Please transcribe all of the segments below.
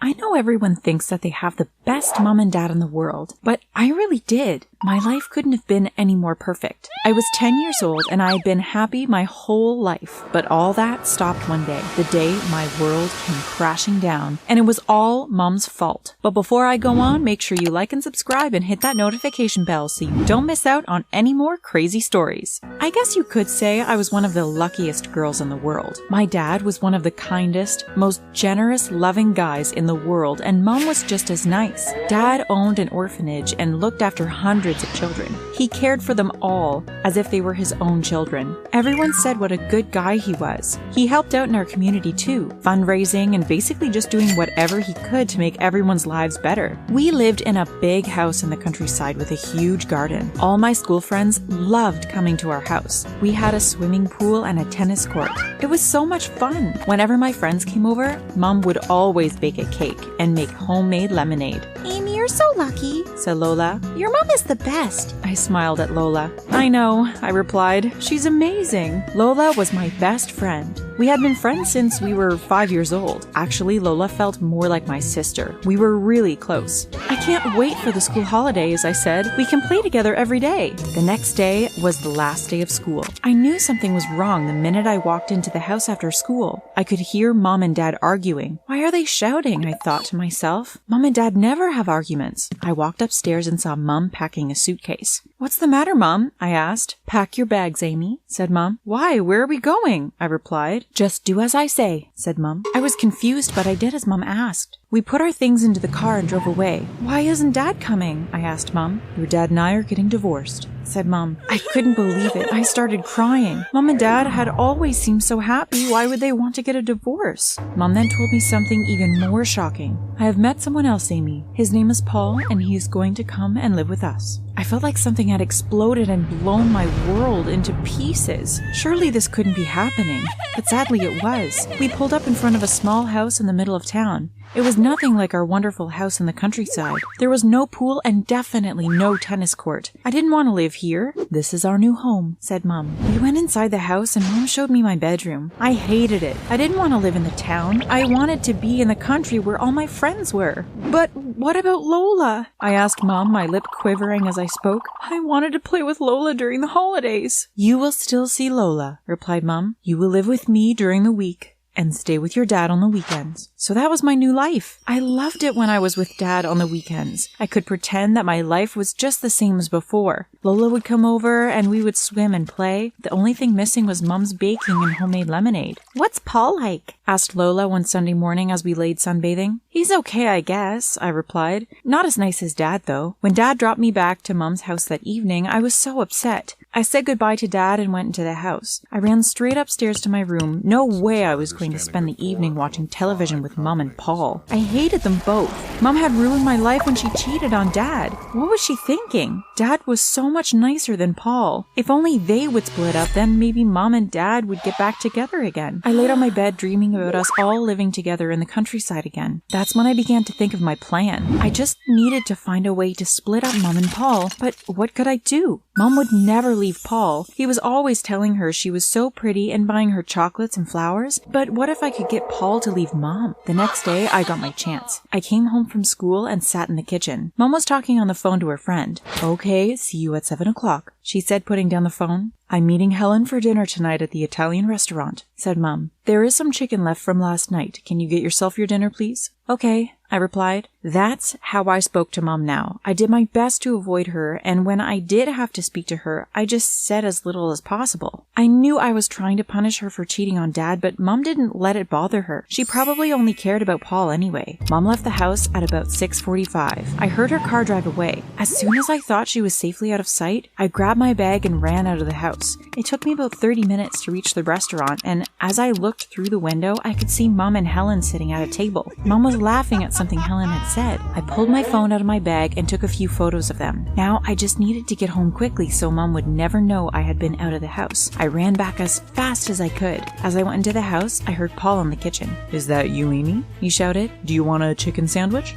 I know everyone thinks that they have the best mom and dad in the world, but I really did. My life couldn't have been any more perfect. I was 10 years old and I had been happy my whole life, but all that stopped one day, the day my world came crashing down, and it was all Mom's fault. But before I go on, make sure you like and subscribe and hit that notification bell so you don't miss out on any more crazy stories. I guess you could say I was one of the luckiest girls in the world. My dad was one of the kindest, most generous, loving guys in the world, and Mom was just as nice. Dad owned an orphanage and looked after hundreds of children. He cared for them all as if they were his own children. Everyone said what a good guy he was. He helped out in our community too, fundraising and basically just doing whatever he could to make everyone's lives better. We lived in a big house in the countryside with a huge garden. All my school friends loved coming to our house. We had a swimming pool and a tennis court. It was so much fun. Whenever my friends came over, Mom would always bake a cake and make homemade lemonade. Amy, you're so lucky, said Lola. Your mom is the best. I smiled at Lola. I know, I replied. She's amazing. Lola was my best friend. We had been friends since we were 5 years old. Actually, Lola felt more like my sister. We were really close. I can't wait for the school holidays, I said. We can play together every day. The next day was the last day of school. I knew something was wrong the minute I walked into the house after school. I could hear Mom and Dad arguing. Why are they shouting? I thought to myself. Mom and Dad never have arguments. I walked upstairs and saw Mom packing a suitcase. What's the matter, Mom? I asked. Pack your bags, Amy, said Mom. Why? Where are we going? I replied. Just do as I say, said Mom. I was confused, but I did as Mom asked. We put our things into the car and drove away. Why isn't Dad coming? I asked Mom. Your dad and I are getting divorced, said Mom. I couldn't believe it. I started crying. Mom and Dad had always seemed so happy. Why would they want to get a divorce? Mom then told me something even more shocking. I have met someone else, Amy. His name is Paul, and he is going to come and live with us. I felt like something had exploded and blown my world into pieces. Surely this couldn't be happening, but sadly it was. We pulled up in front of a small house in the middle of town. It was nothing like our wonderful house in the countryside. There was no pool and definitely no tennis court. I didn't want to live here. This is our new home, said Mom. We went inside the house and Mom showed me my bedroom. I hated it. I didn't want to live in the town. I wanted to be in the country where all my friends were. But what about Lola? I asked Mom, my lip quivering as I spoke. I wanted to play with Lola during the holidays. You will still see Lola, replied Mom. You will live with me during the week and stay with your dad on the weekends. So that was my new life. I loved it when I was with Dad on the weekends. I could pretend that my life was just the same as before. Lola would come over and we would swim and play. The only thing missing was Mom's baking and homemade lemonade. What's Paul like? Asked Lola one Sunday morning as we laid sunbathing. He's okay, I guess, I replied. Not as nice as Dad, though. When Dad dropped me back to Mom's house that evening, I was so upset. I said goodbye to Dad and went into the house. I ran straight upstairs to my room. No way I was going to spend the evening watching television with Mom and Paul. I hated them both. Mom had ruined my life when she cheated on Dad. What was she thinking? Dad was so much nicer than Paul. If only they would split up, then maybe Mom and Dad would get back together again. I laid on my bed dreaming about us all living together in the countryside again. That's when I began to think of my plan. I just needed to find a way to split up Mom and Paul, but what could I do? Mom would never leave Paul. He was always telling her she was so pretty and buying her chocolates and flowers. But what if I could get Paul to leave Mom? The next day, I got my chance. I came home from school and sat in the kitchen. Mom was talking on the phone to her friend. Okay, see you at 7 o'clock, she said, putting down the phone. I'm meeting Helen for dinner tonight at the Italian restaurant, said Mom. There is some chicken left from last night. Can you get yourself your dinner, please? Okay, I replied. That's how I spoke to Mom now. I did my best to avoid her, and when I did have to speak to her, I just said as little as possible. I knew I was trying to punish her for cheating on Dad, but Mom didn't let it bother her. She probably only cared about Paul anyway. Mom left the house at about 6:45. I heard her car drive away. As soon as I thought she was safely out of sight, I grabbed my bag and ran out of the house. It took me about 30 minutes to reach the restaurant, and as I looked through the window, I could see Mom and Helen sitting at a table. Mom was laughing at something Helen had said. I pulled my phone out of my bag and took a few photos of them. Now I just needed to get home quickly so Mom would never know I had been out of the house. I ran back as fast as I could. As I went into the house, I heard Paul in the kitchen. "Is that you, Amy?" he shouted. "Do you want a chicken sandwich?"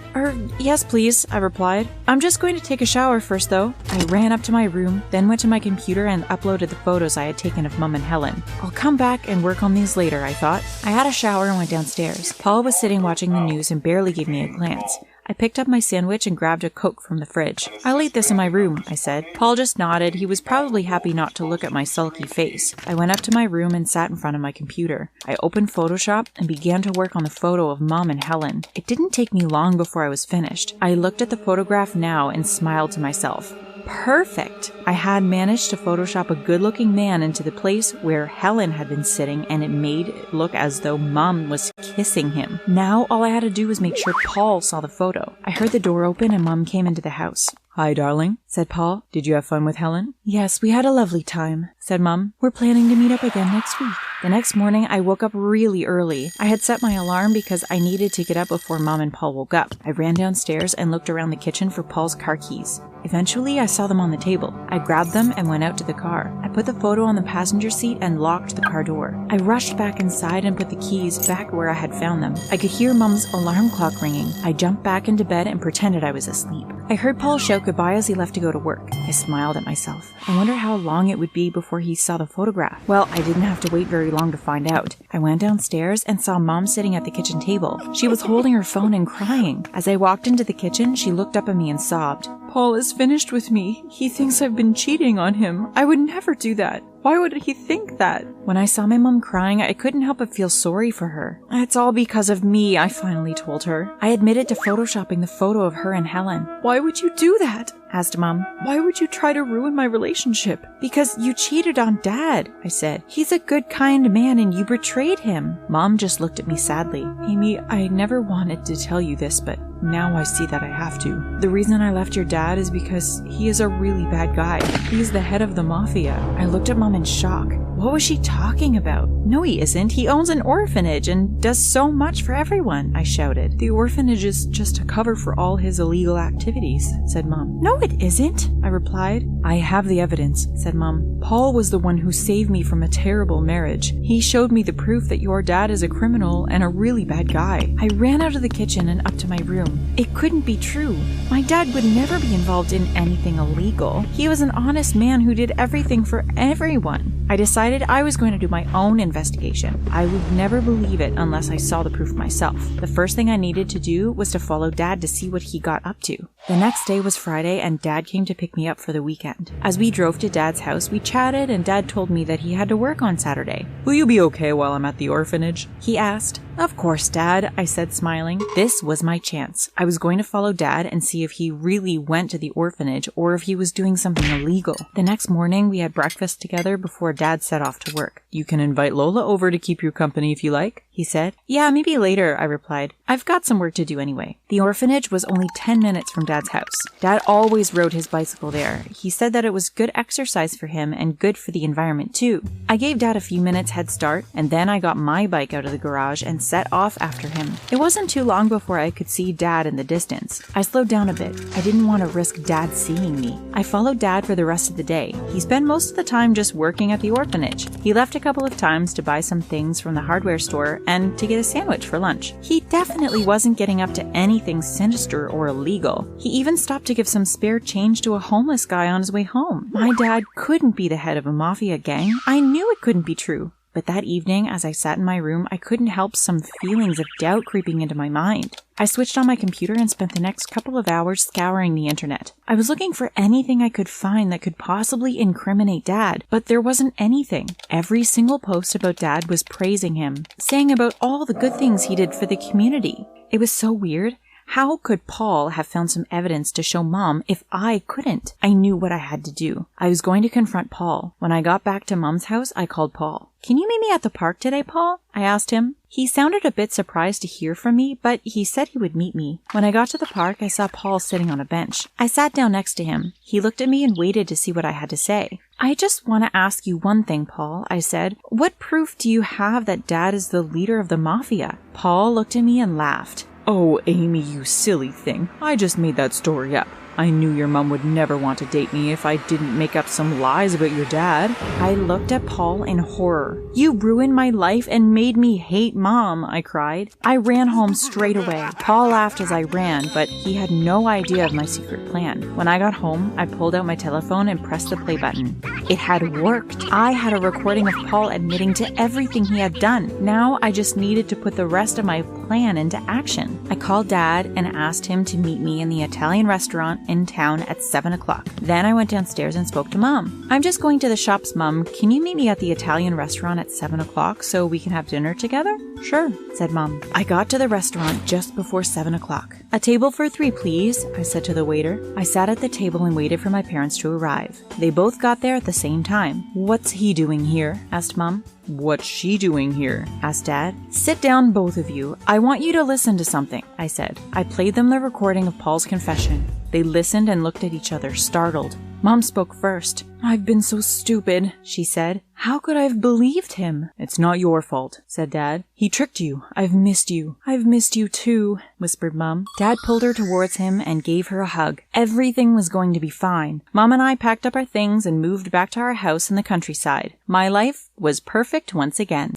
Yes, please," I replied. "I'm just going to take a shower first, though." I ran up to my room, then went to my computer and uploaded the photos I had taken of Mom and Helen. I'll come back and work on these later, I thought. I had a shower and went downstairs. Paul was sitting watching the news and barely gave me a glance. I picked up my sandwich and grabbed a Coke from the fridge. "I'll eat this in my room," I said. Paul just nodded. He was probably happy not to look at my sulky face. I went up to my room and sat in front of my computer. I opened Photoshop and began to work on the photo of Mom and Helen. It didn't take me long before I was finished. I looked at the photograph now and smiled to myself. Perfect! I had managed to Photoshop a good-looking man into the place where Helen had been sitting, and it made it look as though Mom was kissing him. Now all I had to do was make sure Paul saw the photo. I heard the door open and Mom came into the house. "Hi, darling," said Paul. "Did you have fun with Helen?" "Yes, we had a lovely time," said Mom. "We're planning to meet up again next week." The next morning, I woke up really early. I had set my alarm because I needed to get up before Mom and Paul woke up. I ran downstairs and looked around the kitchen for Paul's car keys. Eventually, I saw them on the table. I grabbed them and went out to the car. I put the photo on the passenger seat and locked the car door. I rushed back inside and put the keys back where I had found them. I could hear Mom's alarm clock ringing. I jumped back into bed and pretended I was asleep. I heard Paul shout goodbye as he left to go to work. I smiled at myself. I wonder how long it would be before he saw the photograph. Well, I didn't have to wait very long to find out. I went downstairs and saw Mom sitting at the kitchen table. She was holding her phone and crying. As I walked into the kitchen, she looked up at me and sobbed. "Paul is finished with me. He thinks I've been cheating on him. I would never do that. Why would he think that?" When I saw my mom crying, I couldn't help but feel sorry for her. "It's all because of me," I finally told her. I admitted to photoshopping the photo of her and Helen. "Why would you do that?" asked Mom. "Why would you try to ruin my relationship?" "Because you cheated on Dad," I said. "He's a good, kind man and you betrayed him." Mom just looked at me sadly. "Amy, I never wanted to tell you this, but now I see that I have to. The reason I left your dad is because he is a really bad guy. He's the head of the mafia." I looked at Mom in shock. What was she talking about? "No, he isn't. He owns an orphanage and does so much for everyone," I shouted. "The orphanage is just a cover for all his illegal activities," said Mom. "No, it isn't," I replied. "I have the evidence," said Mom. "Paul was the one who saved me from a terrible marriage. He showed me the proof that your dad is a criminal and a really bad guy." I ran out of the kitchen and up to my room. It couldn't be true. My dad would never be involved in anything illegal. He was an honest man who did everything for everyone. I decided I was going to do my own investigation. I would never believe it unless I saw the proof myself. The first thing I needed to do was to follow Dad to see what he got up to. The next day was Friday and Dad came to pick me up for the weekend. As we drove to Dad's house, we chatted and Dad told me that he had to work on Saturday. "Will you be okay while I'm at the orphanage?" he asked. "Of course, Dad," I said, smiling. This was my chance. I was going to follow Dad and see if he really went to the orphanage or if he was doing something illegal. The next morning, we had breakfast together before Dad set off to work. "You can invite Lola over to keep you company if you like," he said. "Yeah, maybe later," I replied. "I've got some work to do anyway." The orphanage was only 10 minutes from Dad's house. Dad always rode his bicycle there. He said that it was good exercise for him and good for the environment too. I gave Dad a few minutes head start, and then I got my bike out of the garage and set off after him. It wasn't too long before I could see Dad in the distance. I slowed down a bit. I didn't want to risk Dad seeing me. I followed Dad for the rest of the day. He spent most of the time just working at the orphanage. He left a couple of times to buy some things from the hardware store and to get a sandwich for lunch. He definitely wasn't getting up to anything sinister or illegal. He even stopped to give some spare change to a homeless guy on his way home. My dad couldn't be the head of a mafia gang. I knew it couldn't be true. But that evening, as I sat in my room, I couldn't help some feelings of doubt creeping into my mind. I switched on my computer and spent the next couple of hours scouring the internet. I was looking for anything I could find that could possibly incriminate Dad, but there wasn't anything. Every single post about Dad was praising him, saying about all the good things he did for the community. It was so weird. How could Paul have found some evidence to show Mom if I couldn't? I knew what I had to do. I was going to confront Paul. When I got back to Mom's house, I called Paul. "Can you meet me at the park today, Paul?" I asked him. He sounded a bit surprised to hear from me, but he said he would meet me. When I got to the park, I saw Paul sitting on a bench. I sat down next to him. He looked at me and waited to see what I had to say. "I just want to ask you one thing, Paul," I said. "What proof do you have that Dad is the leader of the mafia?" Paul looked at me and laughed. Oh, Amy, you silly thing. I just made that story up. I knew your mom would never want to date me if I didn't make up some lies about your dad. I looked at Paul in horror. You ruined my life and made me hate Mom, I cried. I ran home straight away. Paul laughed as I ran, but he had no idea of my secret plan. When I got home, I pulled out my telephone and pressed the play button. It had worked. I had a recording of Paul admitting to everything he had done. Now I just needed to put the rest of my plan into action. I called Dad and asked him to meet me in the Italian restaurant in town at 7 o'clock. Then I went downstairs and spoke to Mom. I'm just going to the shops, Mom. Can you meet me at the Italian restaurant at 7 o'clock so we can have dinner together? Sure, said Mom. I got to the restaurant just before 7 o'clock. A table for 3, please, I said to the waiter. I sat at the table and waited for my parents to arrive. They both got there at the same time. What's he doing here? Asked Mom. What's she doing here? Asked Dad. Sit down, both of you. I want you to listen to something, I said. I played them the recording of Paul's confession. They listened and looked at each other, startled. Mom spoke first. I've been so stupid, she said. How could I have believed him? It's not your fault, said Dad. He tricked you. I've missed you. I've missed you too, whispered Mom. Dad pulled her towards him and gave her a hug. Everything was going to be fine. Mom and I packed up our things and moved back to our house in the countryside. My life was perfect once again.